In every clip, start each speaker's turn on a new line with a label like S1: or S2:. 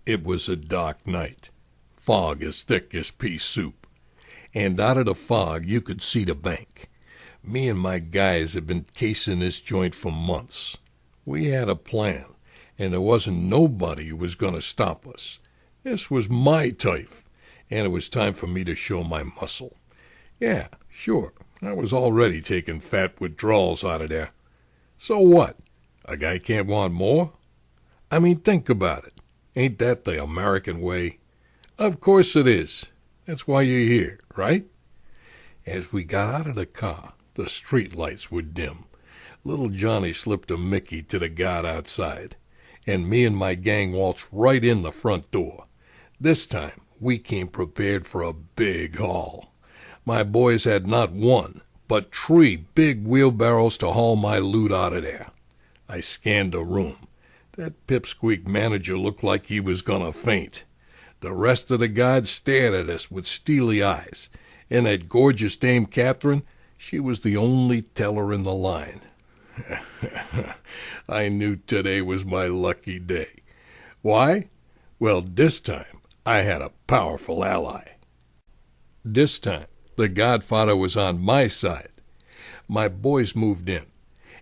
S1: It was a dark night, fog as thick as pea soup, and out of the fog you could see the bank. Me and my guys had been casing this joint for months. We had a plan, and there wasn't nobody who was going to stop us. This was my turf, and it was time for me to show my muscle. Yeah, sure, I was already taking fat withdrawals out of there. So what? A guy can't want more? I mean, think about it. Ain't that the American way? Of course it is. That's why you're here, right? As we got out of the car, the street lights were dim. Little Johnny slipped a Mickey to the guard outside, and me and my gang waltzed right in the front door. This time, we came prepared for a big haul. My boys had not one, but 3 big wheelbarrows to haul my loot out of there. I scanned the room. That pipsqueak manager looked like he was going to faint. The rest of the guards stared at us with steely eyes, and that gorgeous Dame Catherine, she was the only teller in the line. I knew today was my lucky day. Why? Well, this time I had a powerful ally. This time the Godfather was on my side. My boys moved in,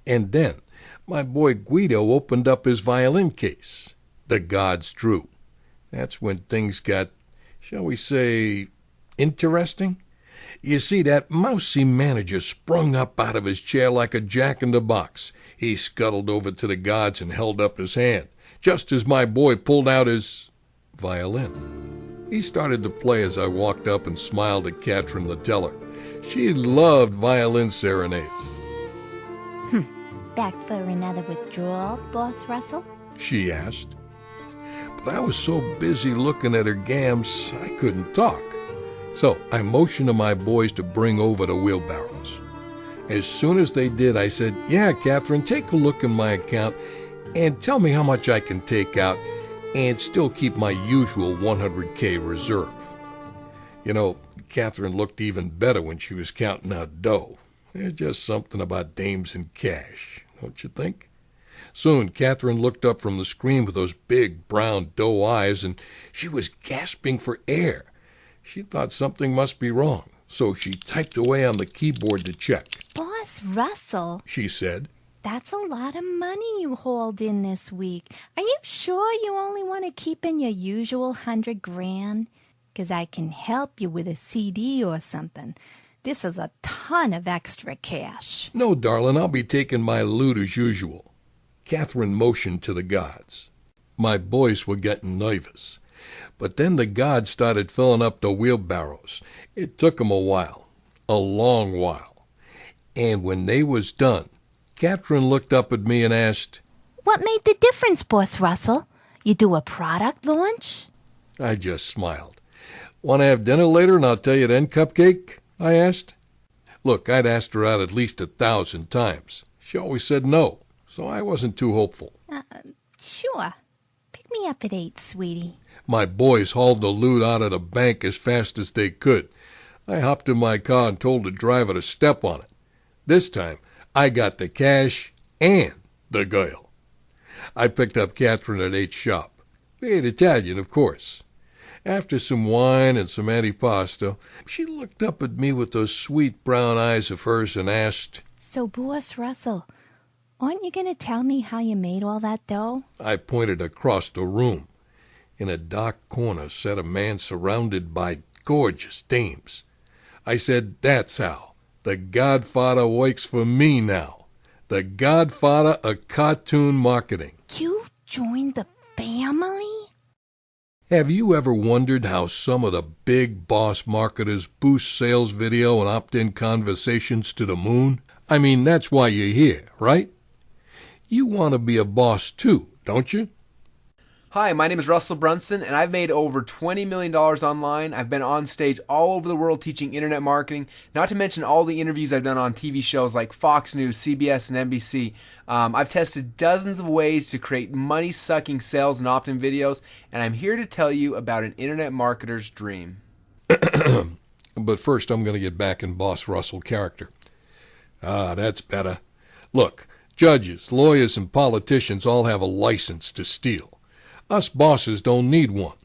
S1: and then my boy Guido opened up his violin case. The gods drew. That's when things got, shall we say, interesting. You see, that mousy manager sprung up out of his chair like a jack-in-the-box. He scuttled over to the gods and held up his hand, just as my boy pulled out his violin. He started to play as I walked up and smiled at Catherine the teller. She loved violin serenades.
S2: Back for another withdrawal, Boss Russell?
S1: She asked. But I was so busy looking at her gams, I couldn't talk. So I motioned to my boys to bring over the wheelbarrows. As soon as they did, I said, "Yeah, Catherine, take a look in my account and tell me how much I can take out and still keep my usual $100K reserve." You know, Catherine looked even better when she was counting out dough. There's just something about dames and cash, don't you think? Soon, Catherine looked up from the screen with those big brown doe eyes, and she was gasping for air. She thought something must be wrong, so she typed away on the keyboard to check.
S2: Boss Russell,
S1: She said,
S2: that's a lot of money you hauled in this week. Are you sure you only want to keep in your usual $100,000? 'Cause I can help you with a CD or something. This is a ton of extra cash.
S1: "No, darling, I'll be taking my loot as usual." Catherine motioned to the gods. My boys were getting nervous. But then the gods started filling up the wheelbarrows. It took 'em a while, a long while. And when they was done, Catherine looked up at me and asked,
S2: What made the difference, Boss Russell? You do a product launch?
S1: I just smiled. "Want to have dinner later and I'll tell you then, Cupcake?" I asked. Look, I'd asked her out at least 1,000 times. She always said no, so I wasn't too hopeful.
S2: Sure. Pick me up at 8, sweetie.
S1: My boys hauled the loot out of the bank as fast as they could. I hopped in my car and told the driver to step on it. This time, I got the cash and the girl. I picked up Catherine at 8 sharp. We ate Italian, of course. After some wine and some antipasto, she looked up at me with those sweet brown eyes of hers and asked,
S2: So, Boss Russell, aren't you going to tell me how you made all that dough?
S1: I pointed across the room. In a dark corner sat a man surrounded by gorgeous dames. I said, "That's how. The Godfather works for me now. The Godfather of cartoon marketing."
S2: You joined the family?
S1: Have you ever wondered how some of the big boss marketers boost sales video and opt-in conversations to the moon? I mean, that's why you're here, right? You want to be a boss too, don't you?
S3: Hi, my name is Russell Brunson, and I've made over $20 million online. I've been on stage all over the world teaching internet marketing, not to mention all the interviews I've done on TV shows like Fox News, CBS, and NBC. I've tested dozens of ways to create money-sucking sales and opt-in videos, and I'm here to tell you about an internet marketer's dream.
S1: But first, I'm going to get back in Boss Russell character. That's better. Look, judges, lawyers, and politicians all have a license to steal. Us bosses don't need one.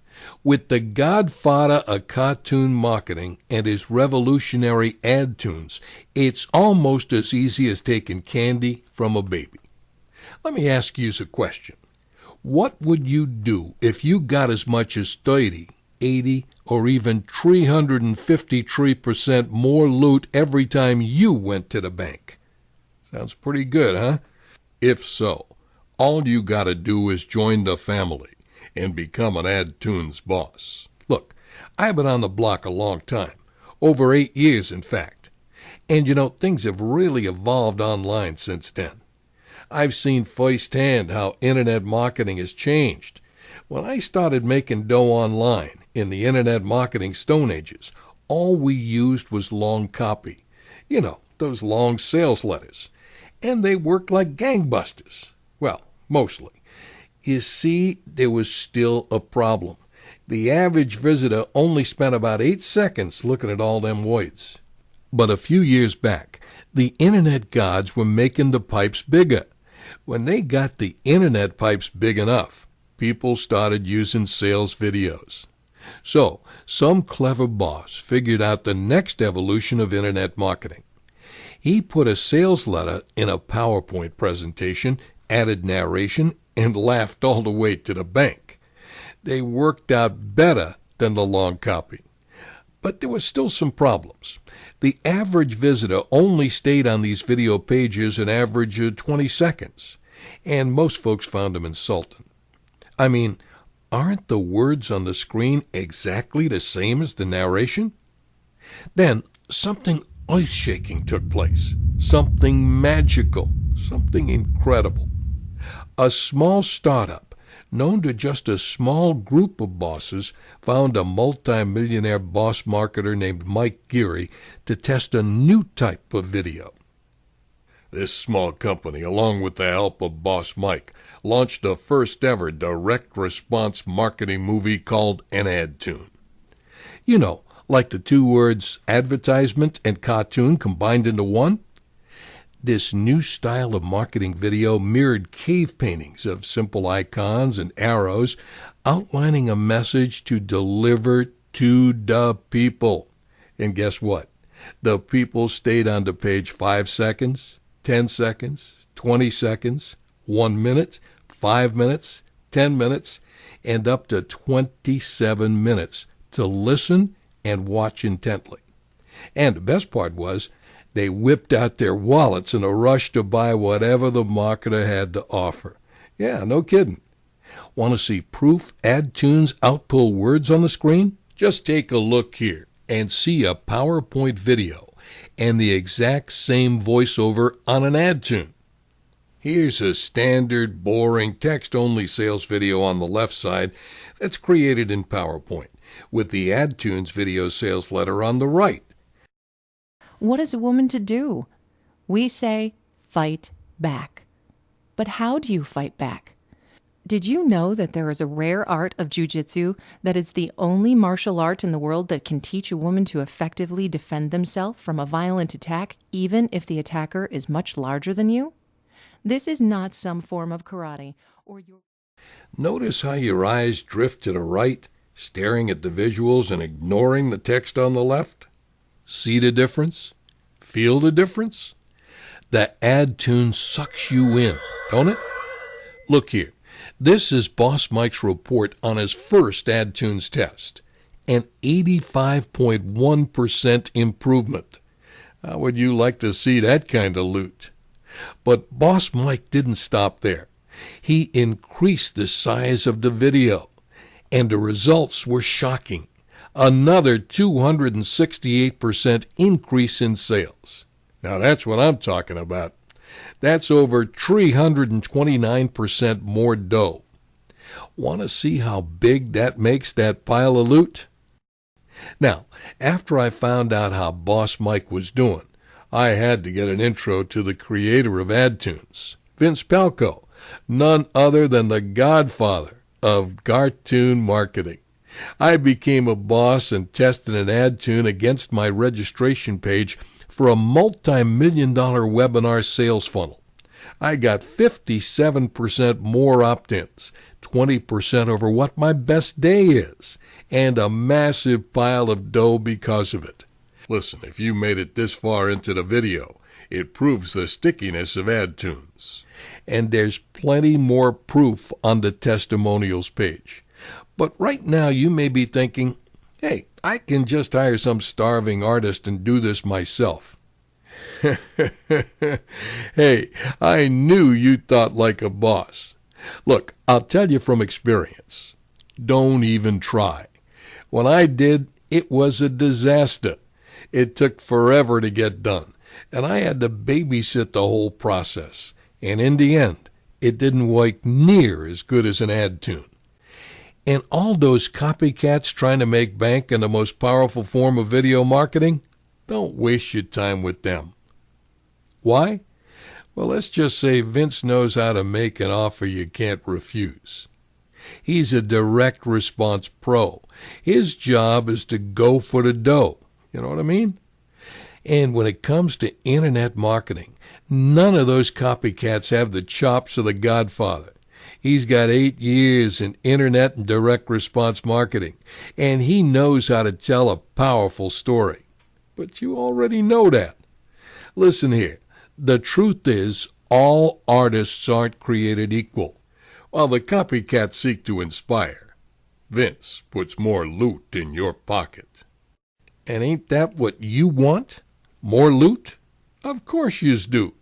S1: With the Godfather of cartoon marketing and his revolutionary AdToons, it's almost as easy as taking candy from a baby. Let me ask you a question. What would you do if you got as much as 30, 80, or even 353% more loot every time you went to the bank? Sounds pretty good, huh? If so, all you gotta do is join the family and become an AdToons boss. Look, I've been on the block a long time, over 8 years in fact. And things have really evolved online since then. I've seen firsthand how internet marketing has changed. When I started making dough online in the internet marketing stone ages, all we used was long copy. Those long sales letters. And they worked like gangbusters. Well, mostly. You see, there was still a problem. The average visitor only spent about 8 seconds looking at all them words. But a few years back, the internet gods were making the pipes bigger. When they got the internet pipes big enough, people started using sales videos. So, some clever boss figured out the next evolution of internet marketing. He put a sales letter in a PowerPoint presentation, added narration, and laughed all the way to the bank. They worked out better than the long copy. But there were still some problems. The average visitor only stayed on these video pages an average of 20 seconds, and most folks found them insulting. I mean, aren't the words on the screen exactly the same as the narration? Then something earth-shaking took place, something magical, something incredible. A small startup, known to just a small group of bosses, found a multi-millionaire boss marketer named Mike Geary to test a new type of video. This small company, along with the help of Boss Mike, launched the first-ever direct response marketing movie called an AdToon. Like the two words advertisement and cartoon combined into one? This new style of marketing video mirrored cave paintings of simple icons and arrows outlining a message to deliver to the people. And guess what? The people stayed on the page 5 seconds, 10 seconds, 20 seconds, 1 minute, 5 minutes, 10 minutes, and up to 27 minutes to listen and watch intently. And the best part was, they whipped out their wallets in a rush to buy whatever the marketer had to offer. Yeah, no kidding. Want to see proof AdToons outpull words on the screen? Just take a look here and see a PowerPoint video and the exact same voiceover on an AdToon. Here's a standard, boring, text-only sales video on the left side that's created in PowerPoint, with the AdToons video sales letter on the right.
S4: What is a woman to do? We say, fight back. But how do you fight back? Did you know that there is a rare art of jiu-jitsu that is the only martial art in the world that can teach a woman to effectively defend themselves from a violent attack, even if the attacker is much larger than you? This is not some form of karate or your...
S1: Notice how your eyes drift to the right, staring at the visuals and ignoring the text on the left? See the difference? Feel the difference? The AdToons sucks you in, don't it? Look here. This is Boss Mike's report on his first AdToons test. An 85.1% improvement. How would you like to see that kind of loot? But Boss Mike didn't stop there. He increased the size of the video, and the results were shocking. Another 268% increase in sales. Now that's what I'm talking about. That's over 329% more dough. Want to see how big that makes that pile of loot? Now, after I found out how Boss Mike was doing, I had to get an intro to the creator of AdToons, Vince Palko, none other than the Godfather of cartoon marketing. I became a boss and tested an AdToon against my registration page for a multi-million-dollar webinar sales funnel. I got 57% more opt-ins, 20% over what my best day is, and a massive pile of dough because of it. Listen, if you made it this far into the video, it proves the stickiness of AdToons. And there's plenty more proof on the testimonials page. But right now you may be thinking, hey, I can just hire some starving artist and do this myself. Hey, I knew you thought like a boss. Look, I'll tell you from experience. Don't even try. When I did, it was a disaster. It took forever to get done, and I had to babysit the whole process. And in the end, it didn't work near as good as an AdToon. And all those copycats trying to make bank in the most powerful form of video marketing, don't waste your time with them. Why? Well, let's just say Vince knows how to make an offer you can't refuse. He's a direct response pro. His job is to go for the dough. You know what I mean? And when it comes to internet marketing, none of those copycats have the chops of the Godfather. He's got 8 years in internet and direct response marketing, and he knows how to tell a powerful story. But you already know that. Listen here. The truth is, all artists aren't created equal. While the copycats seek to inspire, Vince puts more loot in your pocket. And ain't that what you want? More loot? Of course yous do.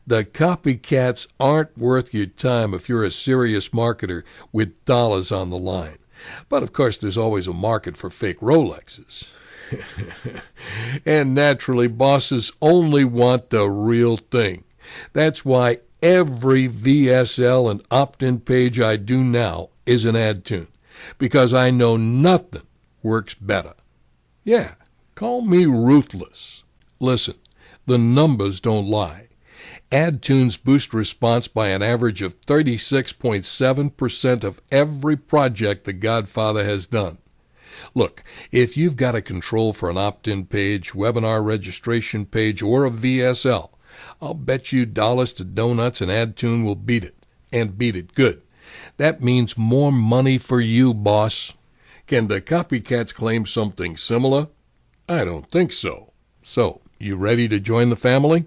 S1: The copycats aren't worth your time if you're a serious marketer with dollars on the line. But of course there's always a market for fake Rolexes. And naturally, bosses only want the real thing. That's why every VSL and opt-in page I do now is an AdToon, because I know nothing works better. Yeah, call me ruthless. Listen, the numbers don't lie. AdToons boost response by an average of 36.7% of every project the Godfather has done. Look, if you've got a control for an opt-in page, webinar registration page, or a VSL, I'll bet you dollars to donuts an AdToon will beat it, and beat it good. That means more money for you, boss. Can the copycats claim something similar? I don't think so. So, you ready to join the family?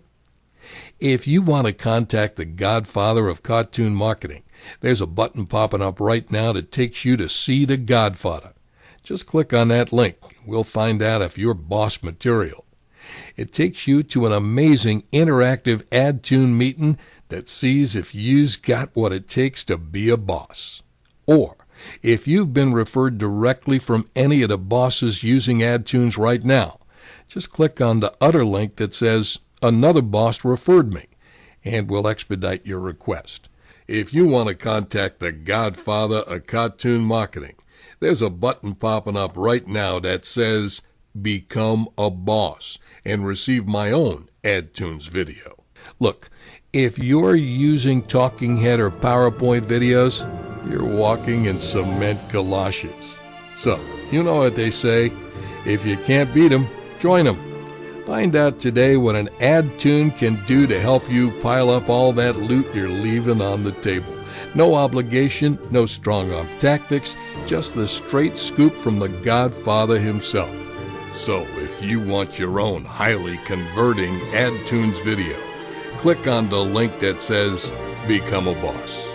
S1: If you want to contact the Godfather of cartoon marketing, there's a button popping up right now that takes you to see the Godfather. Just click on that link. We'll find out if you're boss material. It takes you to an amazing interactive AdToon meeting that sees if you've got what it takes to be a boss. Or if you've been referred directly from any of the bosses using AdToons right now, just click on the other link that says, "Another boss referred me," and we'll expedite your request. If you want to contact the Godfather of cartoon marketing, there's a button popping up right now that says, "Become a Boss," and receive my own AdToons video. Look, if you're using talking head or PowerPoint videos, you're walking in cement galoshes. So, you know what they say, if you can't beat 'em, join 'em. Find out today what an AdToon can do to help you pile up all that loot you're leaving on the table. No obligation, no strong-arm tactics, just the straight scoop from the Godfather himself. So if you want your own highly converting AdToons video, click on the link that says Become a Boss.